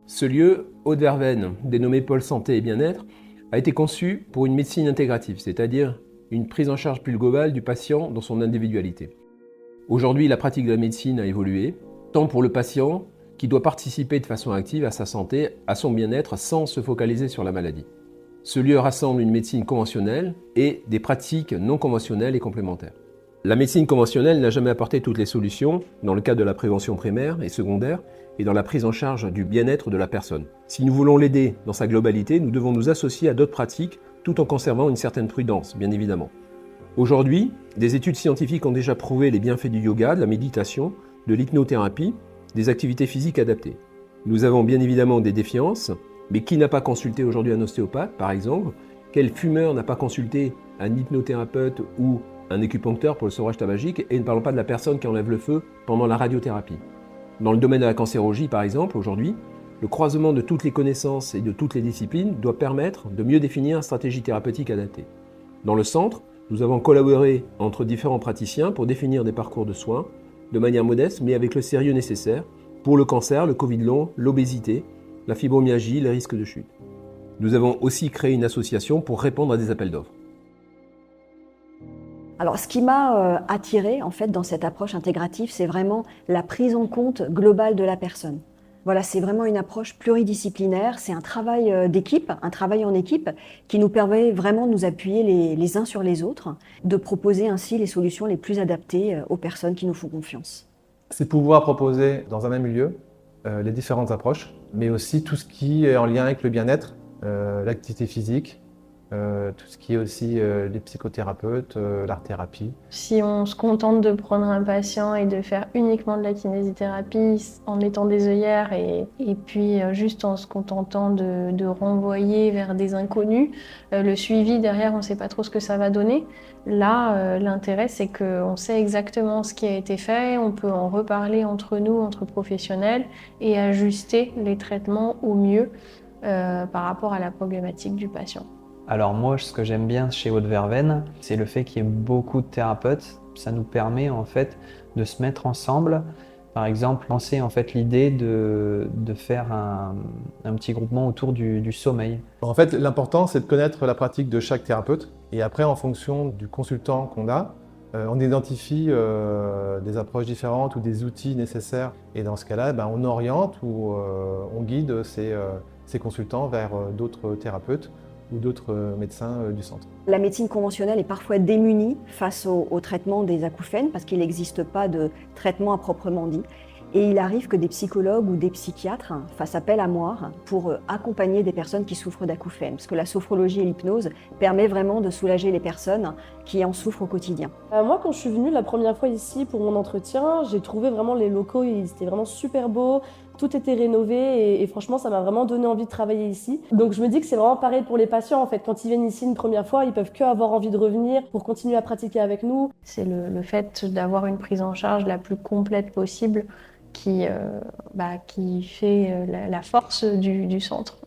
Ce lieu, Haute-Verveine, dénommé Pôle Santé et Bien-être, a été conçu pour une médecine intégrative, c'est-à-dire une prise en charge plus globale du patient dans son individualité. Aujourd'hui, la pratique de la médecine a évolué, tant pour le patient qui doit participer de façon active à sa santé, à son bien-être, sans se focaliser sur la maladie. Ce lieu rassemble une médecine conventionnelle et des pratiques non conventionnelles et complémentaires. La médecine conventionnelle n'a jamais apporté toutes les solutions dans le cadre de la prévention primaire et secondaire et dans la prise en charge du bien-être de la personne. Si nous voulons l'aider dans sa globalité, nous devons nous associer à d'autres pratiques tout en conservant une certaine prudence, bien évidemment. Aujourd'hui, des études scientifiques ont déjà prouvé les bienfaits du yoga, de la méditation, de l'hypnothérapie, des activités physiques adaptées. Nous avons bien évidemment des défiances, mais qui n'a pas consulté aujourd'hui un ostéopathe, par exemple? Quel fumeur n'a pas consulté un hypnothérapeute ou un acupuncteur pour le sevrage tabagique? Et ne parlons pas de la personne qui enlève le feu pendant la radiothérapie. Dans le domaine de la cancérologie, par exemple, aujourd'hui, le croisement de toutes les connaissances et de toutes les disciplines doit permettre de mieux définir une stratégie thérapeutique adaptée. Dans le centre, nous avons collaboré entre différents praticiens pour définir des parcours de soins de manière modeste, mais avec le sérieux nécessaire pour le cancer, le Covid long, l'obésité, la fibromyalgie, les risques de chute. Nous avons aussi créé une association pour répondre à des appels d'offres. Alors, ce qui m'a attirée en fait dans cette approche intégrative, c'est vraiment la prise en compte globale de la personne. Voilà, c'est vraiment une approche pluridisciplinaire, c'est un travail d'équipe, un travail en équipe qui nous permet vraiment de nous appuyer les uns sur les autres, de proposer ainsi les solutions les plus adaptées aux personnes qui nous font confiance. C'est pouvoir proposer dans un même lieu les différentes approches, mais aussi tout ce qui est en lien avec le bien-être, l'activité physique, tout ce qui est aussi les psychothérapeutes, l'art-thérapie. Si on se contente de prendre un patient et de faire uniquement de la kinésithérapie en mettant des œillères et puis juste en se contentant de renvoyer vers des inconnus, le suivi derrière, on ne sait pas trop ce que ça va donner. Là, l'intérêt, c'est qu'on sait exactement ce qui a été fait, on peut en reparler entre nous, entre professionnels, et ajuster les traitements au mieux par rapport à la problématique du patient. Alors moi, ce que j'aime bien chez Haute-Verveine, c'est le fait qu'il y ait beaucoup de thérapeutes. Ça nous permet en fait de se mettre ensemble. Par exemple, lancer en fait l'idée de faire un petit groupement autour du sommeil. En fait, l'important, c'est de connaître la pratique de chaque thérapeute. Et après, en fonction du consultant qu'on a, on identifie des approches différentes ou des outils nécessaires. Et dans ce cas-là, on oriente ou on guide ces consultants vers d'autres thérapeutes ou d'autres médecins du centre. La médecine conventionnelle est parfois démunie face au traitement des acouphènes parce qu'il n'existe pas de traitement à proprement dit. Et il arrive que des psychologues ou des psychiatres fassent appel à moi pour accompagner des personnes qui souffrent d'acouphènes. Parce que la sophrologie et l'hypnose permettent vraiment de soulager les personnes qui en souffrent au quotidien. Moi, quand je suis venue la première fois ici pour mon entretien, j'ai trouvé vraiment les locaux, ils étaient vraiment super beaux. Tout était rénové et franchement, ça m'a vraiment donné envie de travailler ici. Donc je me dis que c'est vraiment pareil pour les patients en fait. Quand ils viennent ici une première fois, ils peuvent que avoir envie de revenir pour continuer à pratiquer avec nous. C'est le fait d'avoir une prise en charge la plus complète possible qui fait la force du centre.